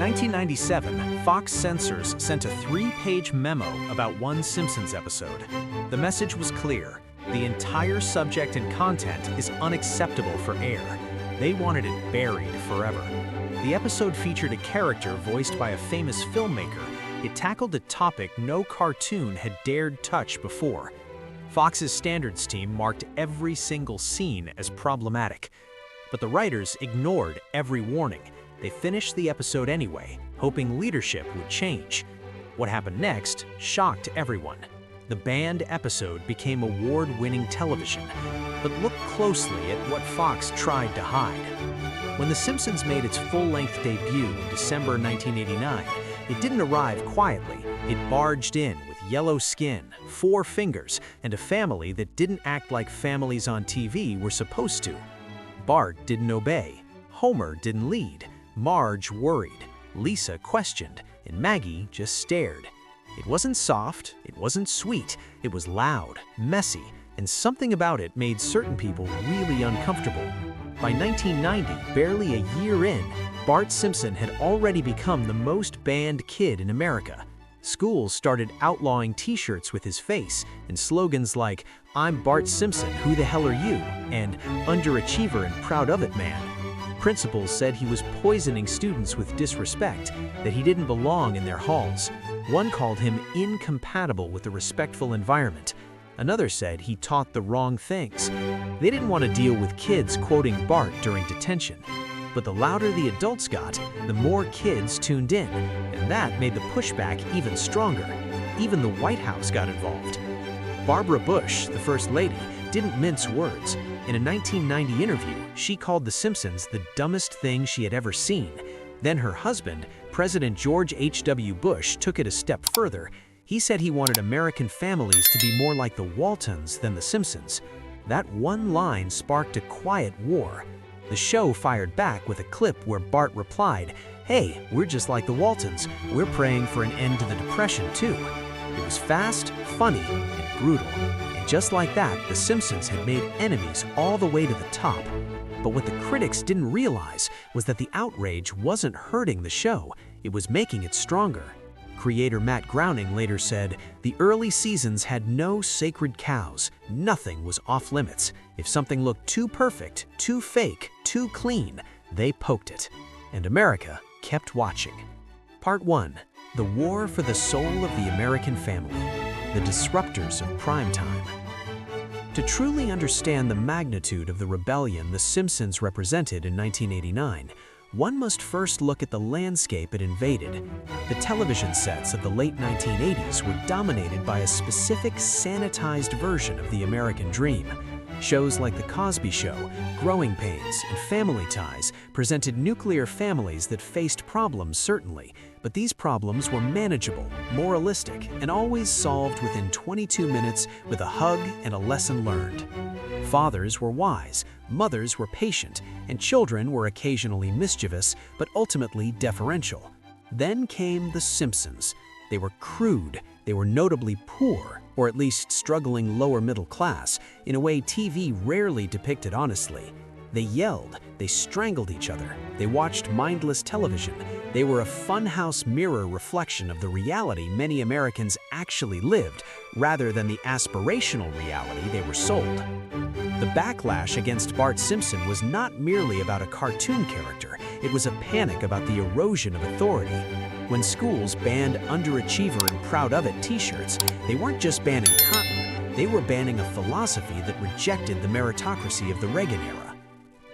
1997, Fox censors sent a 3-page memo about one Simpsons episode. The message was clear. The entire subject and content is unacceptable for air. They wanted it buried forever. The episode featured a character voiced by a famous filmmaker. It tackled a topic no cartoon had dared touch before. Fox's standards team marked every single scene as problematic. But the writers ignored every warning. They finished the episode anyway, hoping leadership would change. What happened next shocked everyone. The banned episode became award-winning television. But look closely at what Fox tried to hide. When The Simpsons made its full-length debut in December 1989, it didn't arrive quietly. It barged in with yellow skin, 4 fingers, and a family that didn't act like families on TV were supposed to. Bart didn't obey, Homer didn't lead, Marge worried, Lisa questioned, and Maggie just stared. It wasn't soft, it wasn't sweet, it was loud, messy, and something about it made certain people really uncomfortable. By 1990, barely a year in, Bart Simpson had already become the most banned kid in America. Schools started outlawing t-shirts with his face and slogans like, "I'm Bart Simpson, who the hell are you?" and "Underachiever and proud of it, man." Principals said he was poisoning students with disrespect, that he didn't belong in their halls. One called him incompatible with a respectful environment. Another said he taught the wrong things. They didn't want to deal with kids quoting Bart during detention. But the louder the adults got, the more kids tuned in, and that made the pushback even stronger. Even the White House got involved. Barbara Bush, the First Lady, didn't mince words. In a 1990 interview, she called The Simpsons the dumbest thing she had ever seen. Then her husband, President George H.W. Bush, took it a step further. He said he wanted American families to be more like the Waltons than The Simpsons. That one line sparked a quiet war. The show fired back with a clip where Bart replied, "Hey, we're just like the Waltons. We're praying for an end to the Depression, too." It was fast, funny, and brutal. And just like that, The Simpsons had made enemies all the way to the top. But what the critics didn't realize was that the outrage wasn't hurting the show, it was making it stronger. Creator Matt Groening later said, "The early seasons had no sacred cows. Nothing was off limits. If something looked too perfect, too fake, too clean, they poked it." And America kept watching. Part 1. The War for the Soul of the American Family. The Disruptors of Primetime. To truly understand the magnitude of the rebellion The Simpsons represented in 1989, one must first look at the landscape it invaded. The television sets of the late 1980s were dominated by a specific sanitized version of the American dream. Shows like The Cosby Show, Growing Pains, and Family Ties presented nuclear families that faced problems, certainly, but these problems were manageable, moralistic, and always solved within 22 minutes with a hug and a lesson learned. Fathers were wise, mothers were patient, and children were occasionally mischievous, but ultimately deferential. Then came The Simpsons. They were crude, they were notably poor, or at least struggling lower middle class, in a way TV rarely depicted honestly. They yelled, they strangled each other, they watched mindless television. They were a funhouse mirror reflection of the reality many Americans actually lived, rather than the aspirational reality they were sold. The backlash against Bart Simpson was not merely about a cartoon character, it was a panic about the erosion of authority. When schools banned Underachiever and Proud of It t-shirts, they weren't just banning cotton, they were banning a philosophy that rejected the meritocracy of the Reagan era.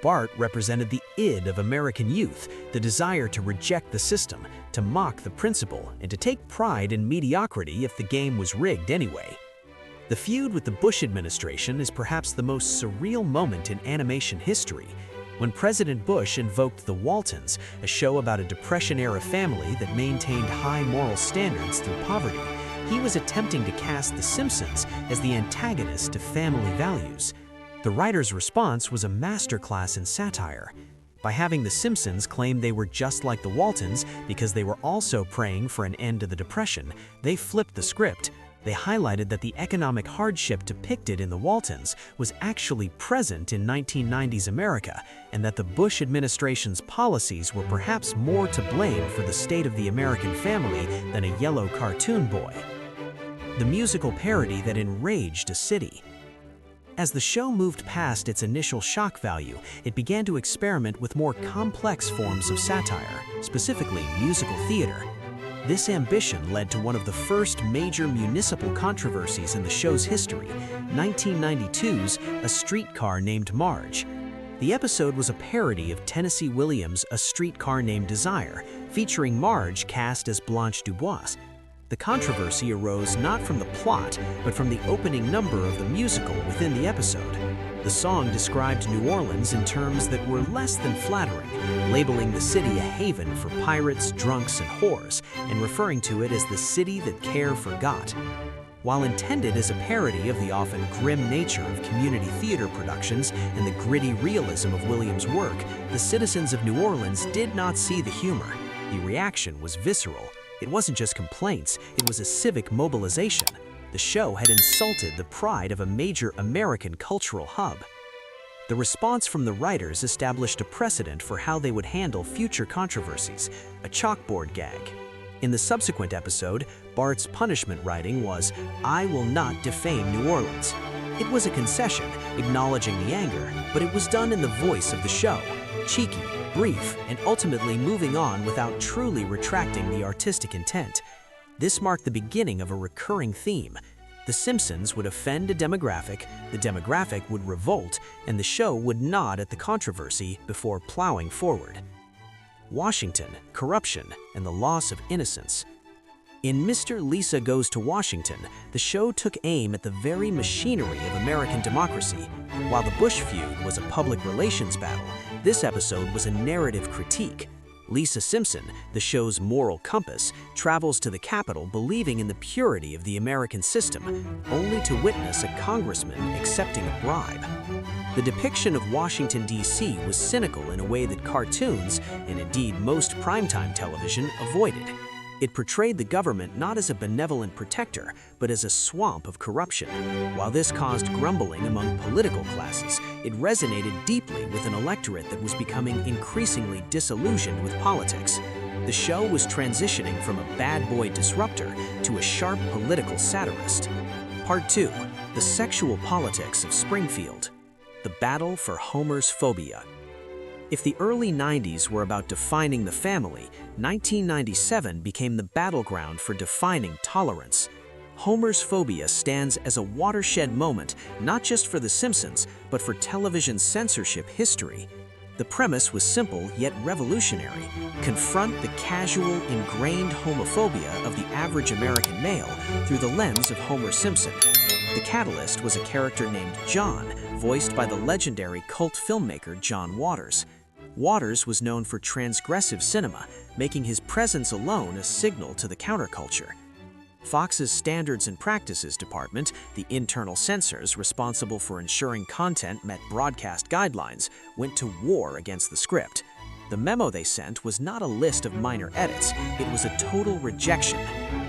Bart represented the id of American youth, the desire to reject the system, to mock the principle, and to take pride in mediocrity if the game was rigged anyway. The feud with the Bush administration is perhaps the most surreal moment in animation history. When President Bush invoked The Waltons, a show about a Depression-era family that maintained high moral standards through poverty, he was attempting to cast The Simpsons as the antagonist to family values. The writer's response was a masterclass in satire. By having The Simpsons claim they were just like the Waltons because they were also praying for an end to the Depression, they flipped the script. They highlighted that the economic hardship depicted in the Waltons was actually present in 1990s America, and that the Bush administration's policies were perhaps more to blame for the state of the American family than a yellow cartoon boy. The musical parody that enraged a city. As the show moved past its initial shock value, it began to experiment with more complex forms of satire, specifically musical theater. This ambition led to one of the first major municipal controversies in the show's history, 1992's A Streetcar Named Marge. The episode was a parody of Tennessee Williams' A Streetcar Named Desire, featuring Marge cast as Blanche Dubois. The controversy arose not from the plot, but from the opening number of the musical within the episode. The song described New Orleans in terms that were less than flattering, labeling the city a haven for pirates, drunks, and whores, and referring to it as the city that care forgot. While intended as a parody of the often grim nature of community theater productions and the gritty realism of Williams' work, the citizens of New Orleans did not see the humor. The reaction was visceral. It wasn't just complaints, it was a civic mobilization. The show had insulted the pride of a major American cultural hub. The response from the writers established a precedent for how they would handle future controversies, a chalkboard gag. In the subsequent episode, Bart's punishment writing was, "I will not defame New Orleans." It was a concession, acknowledging the anger, but it was done in the voice of the show, cheeky, brief, and ultimately moving on without truly retracting the artistic intent. This marked the beginning of a recurring theme. The Simpsons would offend a demographic, the demographic would revolt, and the show would nod at the controversy before plowing forward. Washington, corruption, and the loss of innocence. In Mr. Lisa Goes to Washington, the show took aim at the very machinery of American democracy. While the Bush feud was a public relations battle, this episode was a narrative critique. Lisa Simpson, the show's moral compass, travels to the Capitol believing in the purity of the American system, only to witness a congressman accepting a bribe. The depiction of Washington, D.C. was cynical in a way that cartoons, and indeed most primetime television, avoided. It portrayed the government not as a benevolent protector, but as a swamp of corruption. While this caused grumbling among political classes, it resonated deeply with an electorate that was becoming increasingly disillusioned with politics. The show was transitioning from a bad boy disruptor to a sharp political satirist. Part 2. The Sexual Politics of Springfield. The Battle for Homer's Phobia. If the early 90s were about defining the family, 1997 became the battleground for defining tolerance. Homer's Phobia stands as a watershed moment not just for The Simpsons, but for television censorship history. The premise was simple yet revolutionary. Confront the casual, ingrained homophobia of the average American male through the lens of Homer Simpson. The catalyst was a character named John, voiced by the legendary cult filmmaker John Waters. Waters was known for transgressive cinema, making his presence alone a signal to the counterculture. Fox's Standards and Practices Department, the internal censors responsible for ensuring content met broadcast guidelines, went to war against the script. The memo they sent was not a list of minor edits, it was a total rejection.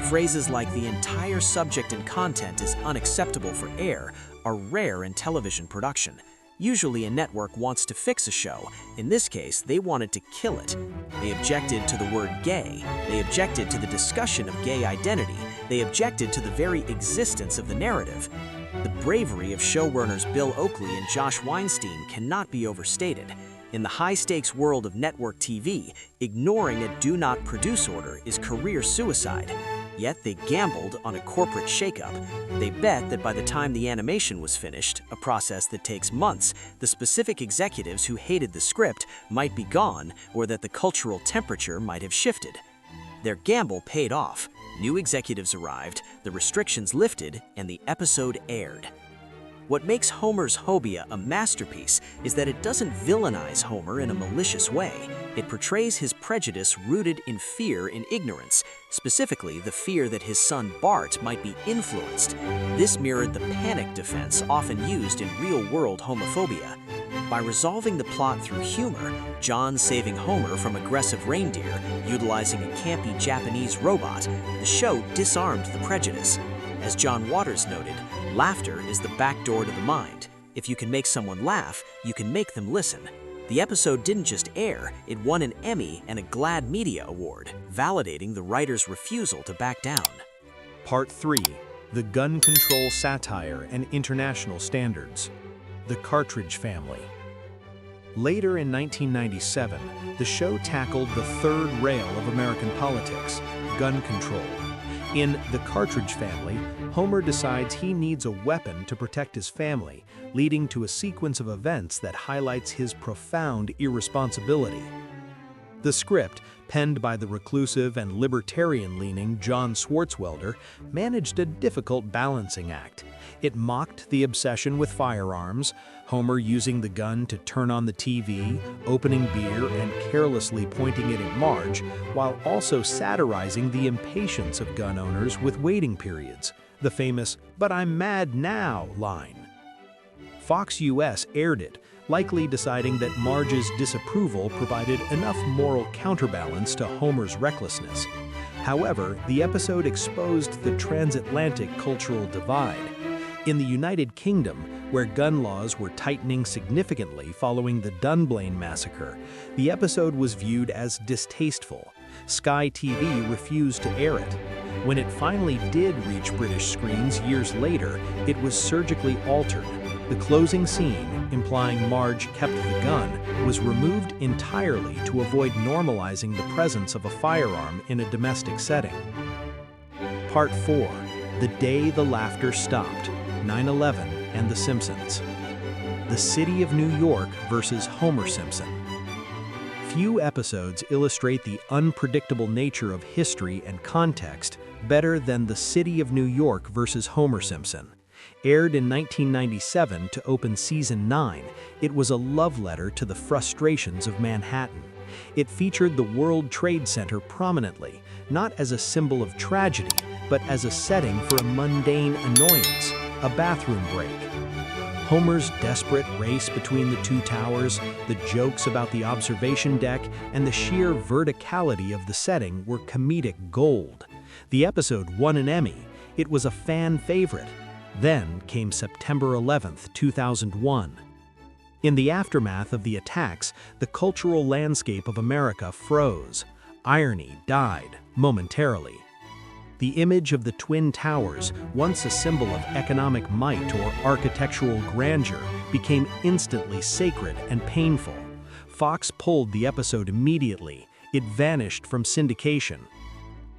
Phrases like "the entire subject and content is unacceptable for air" are rare in television production. Usually a network wants to fix a show. In this case, they wanted to kill it. They objected to the word gay. They objected to the discussion of gay identity. They objected to the very existence of the narrative. The bravery of showrunners Bill Oakley and Josh Weinstein cannot be overstated. In the high-stakes world of network TV, ignoring a do not produce order is career suicide. Yet they gambled on a corporate shakeup. They bet that by the time the animation was finished, a process that takes months, the specific executives who hated the script might be gone, or that the cultural temperature might have shifted. Their gamble paid off. New executives arrived, the restrictions lifted, and the episode aired. What makes Homer's Phobia a masterpiece is that it doesn't villainize Homer in a malicious way. It portrays his prejudice rooted in fear and ignorance, specifically the fear that his son Bart might be influenced. This mirrored the panic defense often used in real-world homophobia. By resolving the plot through humor, John saving Homer from aggressive reindeer, utilizing a campy Japanese robot, the show disarmed the prejudice. As John Waters noted, laughter is the back door to the mind. If you can make someone laugh, you can make them listen. The episode didn't just air, it won an Emmy and a GLAAD Media Award, validating the writer's refusal to back down. Part 3. The gun control satire and international standards. The Cartridge Family. Later in 1997, the show tackled the third rail of American politics, gun control. In The Cartridge Family, Homer decides he needs a weapon to protect his family, leading to a sequence of events that highlights his profound irresponsibility. The script, penned by the reclusive and libertarian-leaning John Swartzwelder, managed a difficult balancing act. It mocked the obsession with firearms, Homer using the gun to turn on the TV, opening beer, and carelessly pointing it at Marge, while also satirizing the impatience of gun owners with waiting periods, the famous "but I'm mad now" line. Fox US aired it, likely deciding that Marge's disapproval provided enough moral counterbalance to Homer's recklessness. However, the episode exposed the transatlantic cultural divide. In the United Kingdom, where gun laws were tightening significantly following the Dunblane massacre, the episode was viewed as distasteful. Sky TV refused to air it. When it finally did reach British screens years later, it was surgically altered. The closing scene, implying Marge kept the gun, was removed entirely to avoid normalizing the presence of a firearm in a domestic setting. Part 4. The Day the Laughter Stopped, 9/11 and The Simpsons. The City of New York versus Homer Simpson. Few episodes illustrate the unpredictable nature of history and context better than The City of New York versus Homer Simpson. Aired in 1997 to open Season 9, it was a love letter to the frustrations of Manhattan. It featured the World Trade Center prominently, not as a symbol of tragedy, but as a setting for a mundane annoyance, a bathroom break. Homer's desperate race between the two towers, the jokes about the observation deck, and the sheer verticality of the setting were comedic gold. The episode won an Emmy. It was a fan favorite. Then came September 11, 2001. In the aftermath of the attacks, the cultural landscape of America froze. Irony died momentarily. The image of the Twin Towers, once a symbol of economic might or architectural grandeur, became instantly sacred and painful. Fox pulled the episode immediately. It vanished from syndication.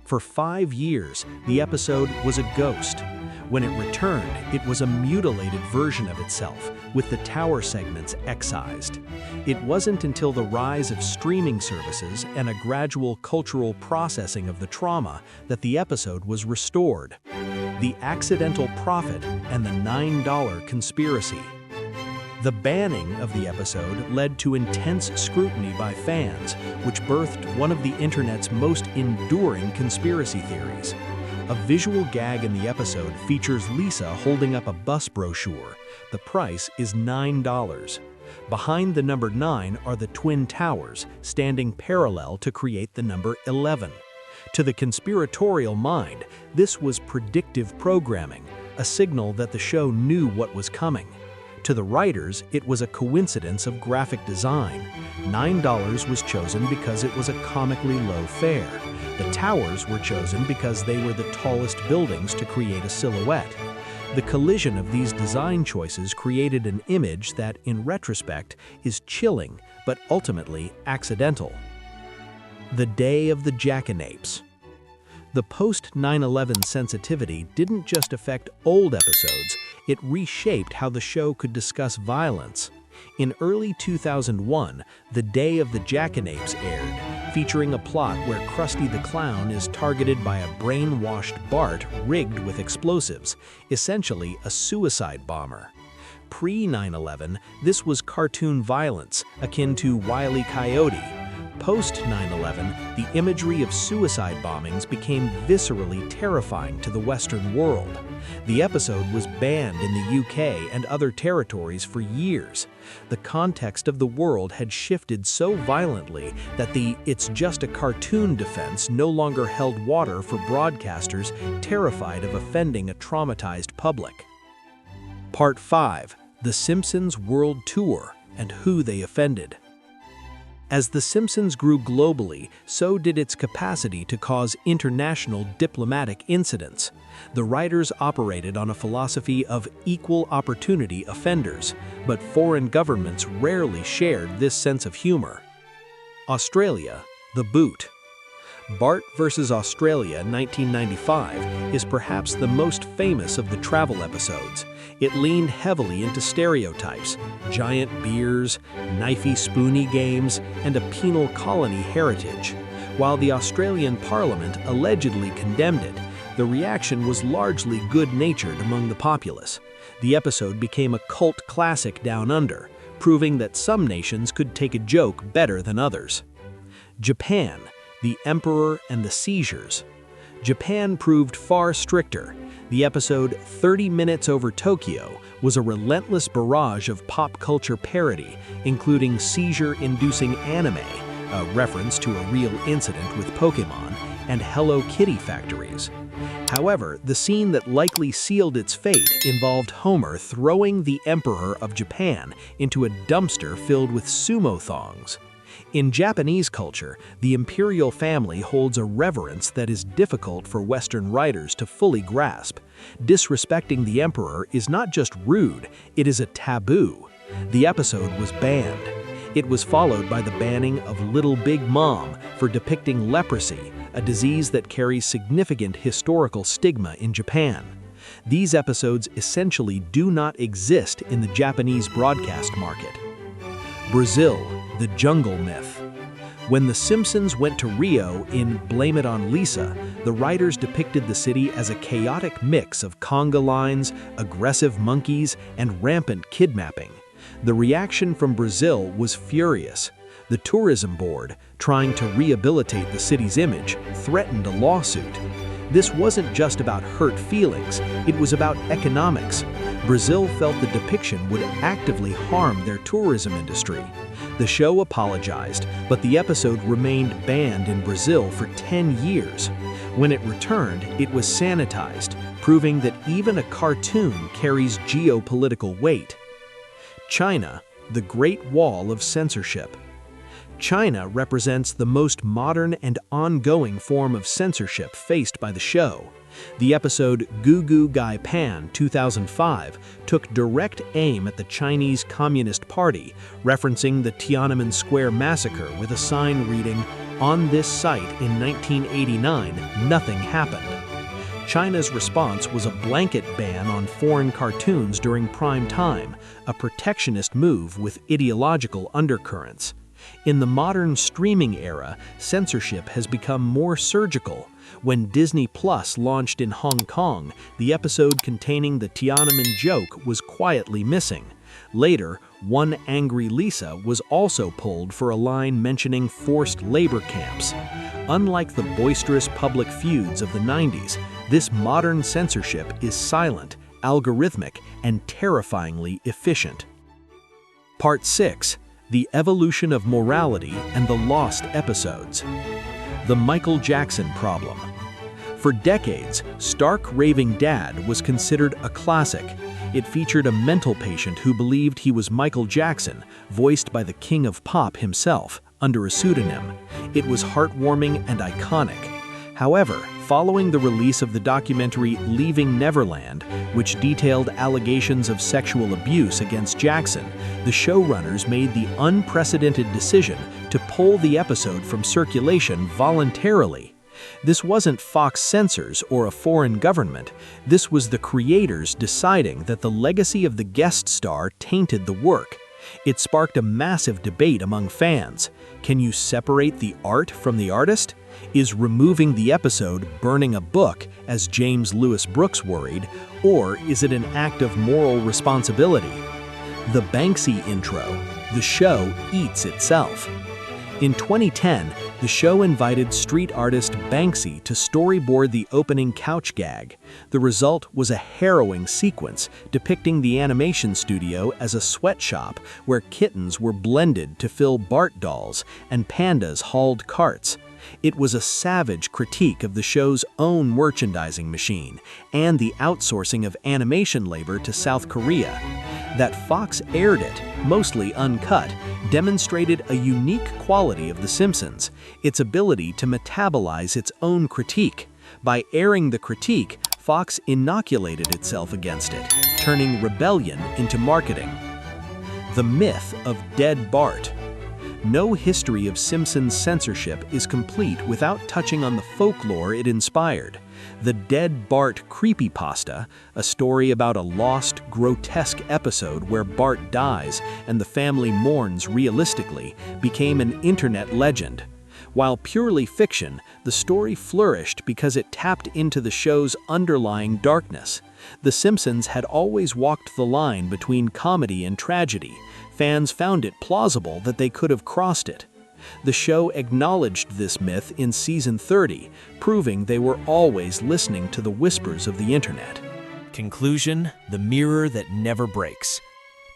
For 5 years, the episode was a ghost. When it returned, it was a mutilated version of itself, with the tower segments excised. It wasn't until the rise of streaming services and a gradual cultural processing of the trauma that the episode was restored. The Accidental Prophet and the $9 Conspiracy. The banning of the episode led to intense scrutiny by fans, which birthed one of the internet's most enduring conspiracy theories. A visual gag in the episode features Lisa holding up a bus brochure. The price is $9. Behind the number 9 are the Twin Towers, standing parallel to create the number 11. To the conspiratorial mind, this was predictive programming, a signal that the show knew what was coming. To the writers, it was a coincidence of graphic design. $9 was chosen because it was a comically low fare. The towers were chosen because they were the tallest buildings to create a silhouette. The collision of these design choices created an image that, in retrospect, is chilling, but ultimately accidental. The Day of the Jackanapes. The post-9/11 sensitivity didn't just affect old episodes, it reshaped how the show could discuss violence. In early 2001, The Day of the Jackanapes aired, featuring a plot where Krusty the Clown is targeted by a brainwashed Bart rigged with explosives, essentially a suicide bomber. Pre-9/11, this was cartoon violence, akin to Wile E. Coyote. Post 9/11, the imagery of suicide bombings became viscerally terrifying to the Western world. The episode was banned in the UK and other territories for years. The context of the world had shifted so violently that the "it's just a cartoon" defense no longer held water for broadcasters terrified of offending a traumatized public. Part 5. The Simpsons World Tour and who they offended. As The Simpsons grew globally, so did its capacity to cause international diplomatic incidents. The writers operated on a philosophy of equal opportunity offenders, but foreign governments rarely shared this sense of humor. Australia, the boot. Bart vs. Australia 1995 is perhaps the most famous of the travel episodes. It leaned heavily into stereotypes, giant beers, knifey-spoony games, and a penal colony heritage. While the Australian Parliament allegedly condemned it, the reaction was largely good-natured among the populace. The episode became a cult classic down under, proving that some nations could take a joke better than others. Japan, the Emperor and the Seizures. Japan proved far stricter. The episode 30 Minutes Over Tokyo was a relentless barrage of pop culture parody, including seizure-inducing anime, a reference to a real incident with Pokémon, and Hello Kitty factories. However, the scene that likely sealed its fate involved Homer throwing the Emperor of Japan into a dumpster filled with sumo thongs. In Japanese culture, the imperial family holds a reverence that is difficult for Western writers to fully grasp. Disrespecting the emperor is not just rude, it is a taboo. The episode was banned. It was followed by the banning of Little Big Mom for depicting leprosy, a disease that carries significant historical stigma in Japan. These episodes essentially do not exist in the Japanese broadcast market. Brazil, the jungle myth. When The Simpsons went to Rio in Blame It on Lisa, the writers depicted the city as a chaotic mix of conga lines, aggressive monkeys, and rampant kidnapping. The reaction from Brazil was furious. The tourism board, trying to rehabilitate the city's image, threatened a lawsuit. This wasn't just about hurt feelings, it was about economics. Brazil felt the depiction would actively harm their tourism industry. The show apologized, but the episode remained banned in Brazil for 10 years. When it returned, it was sanitized, proving that even a cartoon carries geopolitical weight. China, the Great Wall of Censorship. China represents the most modern and ongoing form of censorship faced by the show. The episode Goo Goo Gai Pan 2005 took direct aim at the Chinese Communist Party, referencing the Tiananmen Square massacre with a sign reading, "On this site in 1989, nothing happened." China's response was a blanket ban on foreign cartoons during prime time, a protectionist move with ideological undercurrents. In the modern streaming era, censorship has become more surgical. When Disney Plus launched in Hong Kong, the episode containing the Tiananmen joke was quietly missing. Later, One Angry Lisa was also pulled for a line mentioning forced labor camps. Unlike the boisterous public feuds of the 90s, this modern censorship is silent, algorithmic, and terrifyingly efficient. Part 6. The Evolution of Morality and the Lost Episodes. The Michael Jackson Problem. For decades, Stark Raving Dad was considered a classic. It featured a mental patient who believed he was Michael Jackson, voiced by the King of Pop himself, under a pseudonym. It was heartwarming and iconic. However, following the release of the documentary Leaving Neverland, which detailed allegations of sexual abuse against Jackson, the showrunners made the unprecedented decision to pull the episode from circulation voluntarily. This wasn't Fox censors or a foreign government. This was the creators deciding that the legacy of the guest star tainted the work. It sparked a massive debate among fans. Can you separate the art from the artist? Is removing the episode burning a book, as James Lewis Brooks worried, or is it an act of moral responsibility? The Banksy intro. The show eats itself. In 2010, the show invited street artist Banksy to storyboard the opening couch gag. The result was a harrowing sequence depicting the animation studio as a sweatshop where kittens were blended to fill Bart dolls and pandas hauled carts. It was a savage critique of the show's own merchandising machine and the outsourcing of animation labor to South Korea. That Fox aired it, mostly uncut, demonstrated a unique quality of The Simpsons, its ability to metabolize its own critique. By airing the critique, Fox inoculated itself against it, turning rebellion into marketing. The myth of Dead Bart. No history of Simpsons censorship is complete without touching on the folklore it inspired. The Dead Bart creepypasta, a story about a lost, grotesque episode where Bart dies and the family mourns realistically, became an internet legend. While purely fiction, the story flourished because it tapped into the show's underlying darkness. The Simpsons had always walked the line between comedy and tragedy. Fans found it plausible that they could have crossed it. The show acknowledged this myth in season 30, proving they were always listening to the whispers of the internet. Conclusion: the mirror that never breaks.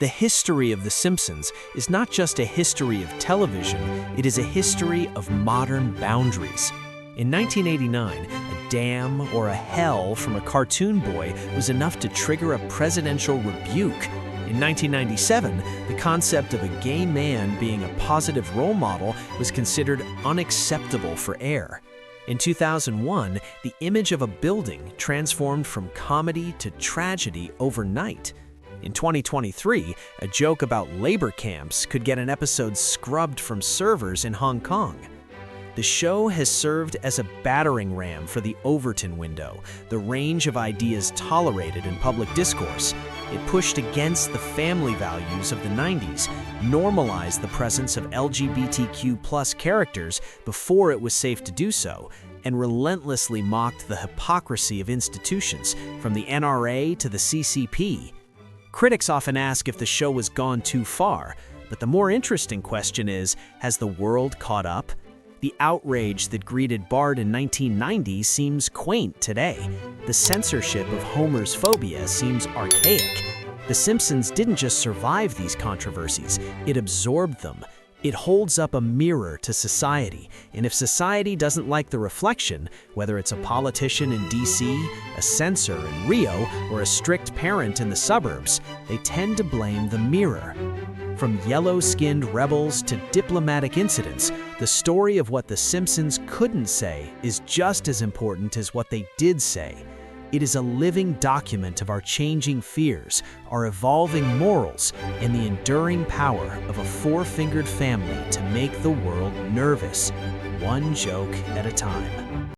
The history of The Simpsons is not just a history of television, it is a history of modern boundaries. In 1989, a damn or a hell from a cartoon boy was enough to trigger a presidential rebuke. In 1997, the concept of a gay man being a positive role model was considered unacceptable for air. In 2001, the image of a building transformed from comedy to tragedy overnight. In 2023, a joke about labor camps could get an episode scrubbed from servers in Hong Kong. The show has served as a battering ram for the Overton window, the range of ideas tolerated in public discourse. It pushed against the family values of the 90s, normalized the presence of LGBTQ+ characters before it was safe to do so, and relentlessly mocked the hypocrisy of institutions, from the NRA to the CCP. Critics often ask if the show has gone too far, but the more interesting question is, has the world caught up? The outrage that greeted Bart in 1990 seems quaint today. The censorship of Homer's phobia seems archaic. The Simpsons didn't just survive these controversies, it absorbed them. It holds up a mirror to society, and if society doesn't like the reflection, whether it's a politician in DC, a censor in Rio, or a strict parent in the suburbs, they tend to blame the mirror. From yellow-skinned rebels to diplomatic incidents, the story of what The Simpsons couldn't say is just as important as what they did say. It is a living document of our changing fears, our evolving morals, and the enduring power of a four-fingered family to make the world nervous, one joke at a time.